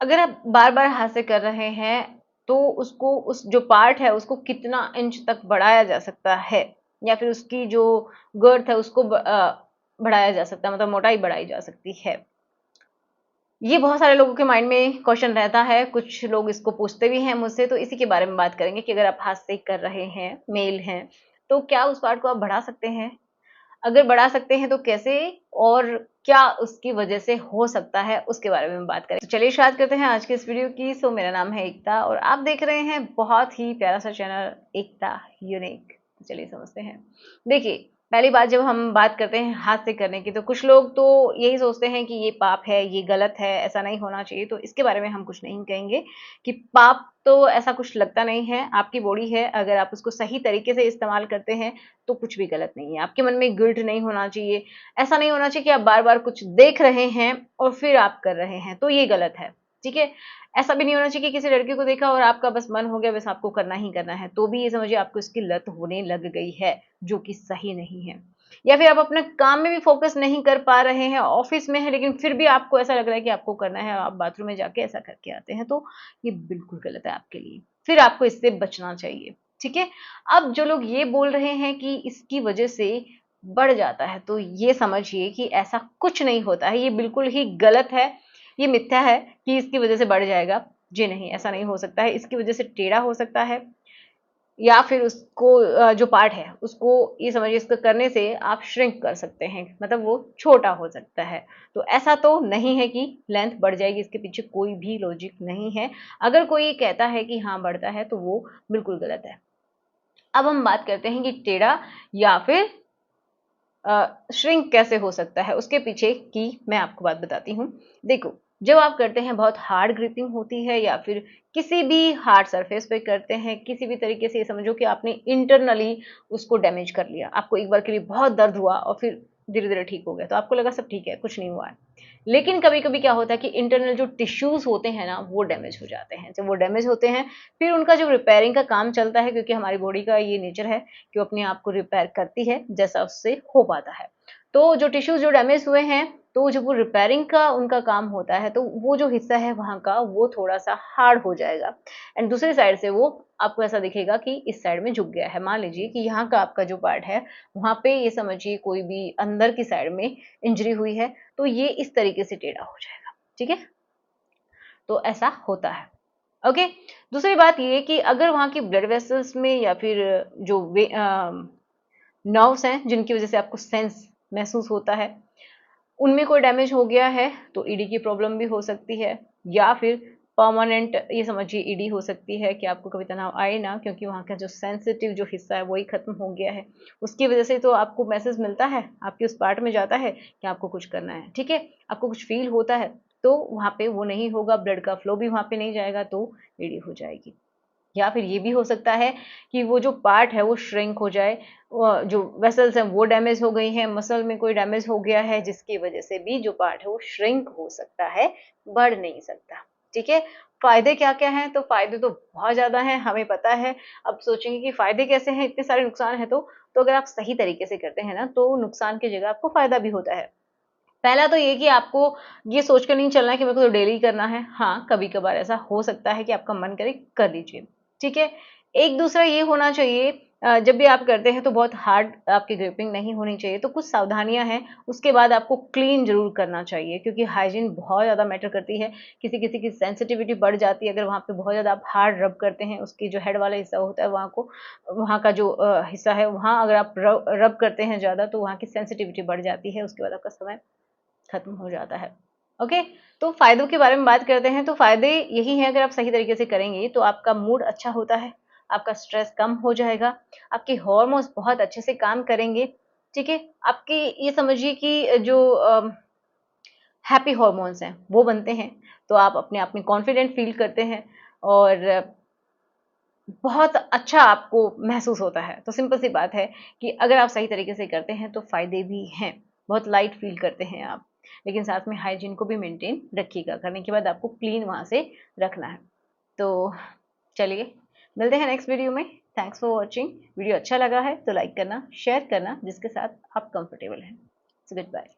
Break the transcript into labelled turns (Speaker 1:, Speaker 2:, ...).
Speaker 1: अगर आप बार बार हाथ से कर रहे हैं तो उसको, उस जो पार्ट है उसको कितना इंच तक बढ़ाया जा सकता है, या फिर उसकी जो गर्थ है उसको बढ़ाया जा सकता है, मतलब मोटाई बढ़ाई जा सकती है। ये बहुत सारे लोगों के माइंड में क्वेश्चन रहता है, कुछ लोग इसको पूछते भी हैं मुझसे, तो इसी के बारे में बात करेंगे कि अगर आप हाथ से कर रहे हैं, मेल हैं, तो क्या उस पार्ट को आप बढ़ा सकते हैं? अगर बढ़ा सकते हैं तो कैसे, और क्या उसकी वजह से हो सकता है, उसके बारे में बात करें। तो चलिए शुरुआत करते हैं आज के इस वीडियो की। सो मेरा नाम है एकता और आप देख रहे हैं बहुत ही प्यारा सा चैनल एकता यूनिक। तो चलिए समझते हैं। देखिए, पहली बात जब हम बात करते हैं हाथ से करने की, तो कुछ लोग तो यही सोचते हैं कि ये पाप है, ये गलत है, ऐसा नहीं होना चाहिए। तो इसके बारे में हम कुछ नहीं कहेंगे कि पाप तो ऐसा कुछ लगता नहीं है। आपकी बॉडी है, अगर आप उसको सही तरीके से इस्तेमाल करते हैं तो कुछ भी गलत नहीं है। आपके मन में गिल्ट नहीं होना चाहिए। ऐसा नहीं होना चाहिए कि आप बार-बार कुछ देख रहे हैं और फिर आप कर रहे हैं, तो ये गलत है। ठीक है? ऐसा भी नहीं होना चाहिए कि किसी लड़के को देखा और आपका बस मन हो गया, बस आपको करना ही करना है, तो भी ये समझिए आपको इसकी लत होने लग गई है, जो कि सही नहीं है। या फिर आप अपने काम में भी फोकस नहीं कर पा रहे हैं, ऑफिस में है लेकिन फिर भी आपको ऐसा लग रहा है कि आपको करना है, आप बाथरूम में जाके ऐसा करके आते हैं, तो ये बिल्कुल गलत है आपके लिए। फिर आपको इससे बचना चाहिए। ठीक है? अब जो लोग ये बोल रहे हैं कि इसकी वजह से बढ़ जाता है, तो ये समझिए कि ऐसा कुछ नहीं होता है, ये बिल्कुल ही गलत है, ये मिथ्या है कि इसकी वजह से बढ़ जाएगा। जी नहीं, ऐसा नहीं हो सकता है। इसकी वजह से टेढ़ा हो सकता है, या फिर उसको जो पार्ट है उसको, ये समझिए इसको करने से आप श्रिंक कर सकते हैं, मतलब वो छोटा हो सकता है। तो ऐसा तो नहीं है कि लेंथ बढ़ जाएगी, इसके पीछे कोई भी लॉजिक नहीं है। अगर कोई कहता है कि हाँ बढ़ता है तो वो बिल्कुल गलत है। अब हम बात करते हैं कि टेढ़ा या फिर श्रिंक कैसे हो सकता है, उसके पीछे की मैं आपको बात बताती हूँ। देखो, जब आप करते हैं बहुत हार्ड ग्रिपिंग होती है, या फिर किसी भी हार्ड सरफेस पे करते हैं, किसी भी तरीके से ये समझो कि आपने इंटरनली उसको डैमेज कर लिया, आपको एक बार के लिए बहुत दर्द हुआ और फिर धीरे धीरे ठीक हो गया, तो आपको लगा सब ठीक है, कुछ नहीं हुआ है। लेकिन कभी कभी क्या होता है कि इंटरनल जो टिश्यूज होते हैं ना, वो डैमेज हो जाते हैं। जब वो डैमेज होते हैं, फिर उनका जो रिपेयरिंग का काम चलता है, क्योंकि हमारी बॉडी का ये नेचर है कि वो अपने आप को रिपेयर करती है जैसा उससे हो पाता है। तो जो टिश्यूज जो डैमेज हुए हैं, तो जब वो रिपेयरिंग का उनका काम होता है, तो वो जो हिस्सा है वहाँ का, वो थोड़ा सा हार्ड हो जाएगा। एंड दूसरी साइड से वो आपको ऐसा दिखेगा कि इस साइड में झुक गया है। मान लीजिए कि यहाँ का आपका जो पार्ट है, वहाँ पे ये समझिए कोई भी अंदर की साइड में इंजरी हुई है, तो ये इस तरीके से टेढ़ा हो जाएगा। ठीक है? तो ऐसा होता है। ओके। दूसरी बात ये कि अगर वहाँ की ब्लड वेसल्स में, या फिर जो नर्व्स हैं जिनकी वजह से आपको सेंस महसूस होता है, उनमें कोई डैमेज हो गया है, तो ईडी की प्रॉब्लम भी हो सकती है। या फिर परमानेंट ये समझिए ईडी हो सकती है कि आपको कभी तनाव आए ना, क्योंकि वहाँ का जो सेंसिटिव जो हिस्सा है वही खत्म हो गया है। उसकी वजह से तो आपको मैसेज मिलता है, आपके उस पार्ट में जाता है कि आपको कुछ करना है। ठीक है? आपको कुछ फील होता है, तो वहाँ पे वो नहीं होगा, ब्लड का फ्लो भी वहाँ पे नहीं जाएगा, तो ईडी हो जाएगी। या फिर ये भी हो सकता है कि वो जो पार्ट है वो श्रिंक हो जाए, जो वेसल्स हैं वो डैमेज हो गई हैं, मसल में कोई डैमेज हो गया है, जिसकी वजह से भी जो पार्ट है वो श्रिंक हो सकता है, बढ़ नहीं सकता। ठीक है? फायदे क्या क्या हैं? तो फायदे तो बहुत ज्यादा हैं, हमें पता है। अब सोचेंगे कि फायदे कैसे हैं, इतने सारे नुकसान है, तो अगर आप सही तरीके से करते हैं ना, तो नुकसान की जगह आपको फायदा भी होता है। पहला तो ये कि आपको ये सोच कर नहीं चलना है कि मेरे को तो डेली करना है। हाँ, कभी कभार ऐसा हो सकता है कि आपका मन करे, कर लीजिए। ठीक है? एक दूसरा ये होना चाहिए, जब भी आप करते हैं तो बहुत हार्ड आपकी ग्रिपिंग नहीं होनी चाहिए, तो कुछ सावधानियां हैं। उसके बाद आपको क्लीन जरूर करना चाहिए, क्योंकि हाइजीन बहुत ज़्यादा मैटर करती है। किसी किसी की सेंसिटिविटी बढ़ जाती है अगर वहाँ पे बहुत ज़्यादा आप हार्ड रब करते हैं, उसकी जो हेड वाला हिस्सा होता है वहाँ को, वहाँ का जो हिस्सा है वहाँ अगर आप रब करते हैं ज़्यादा, तो वहाँ की सेंसिटिविटी बढ़ जाती है, उसके बाद आपका समय खत्म हो जाता है। ओके। तो फायदों के बारे में बात करते हैं, तो फायदे यही हैं, अगर आप सही तरीके से करेंगे तो आपका मूड अच्छा होता है, आपका स्ट्रेस कम हो जाएगा, आपके हार्मोन्स बहुत अच्छे से काम करेंगे। ठीक है? आपकी ये समझिए कि जो हैप्पी हार्मोन्स हैं वो बनते हैं, तो आप अपने आप में कॉन्फिडेंट फील करते हैं, और बहुत अच्छा आपको महसूस होता है। तो सिंपल सी बात है कि अगर आप सही तरीके से करते हैं तो फ़ायदे भी हैं। बहुत लाइट फ़ील करते हैं आप। लेकिन साथ में हाइजीन को भी मेंटेन रखिएगा। करने के बाद आपको क्लीन वहाँ से रखना है। तो चलिए, मिलते हैं नेक्स्ट वीडियो में। Thanks for watching. वीडियो अच्छा लगा है तो लाइक करना, शेयर करना जिसके साथ आप कंफर्टेबल हैं। So good bye.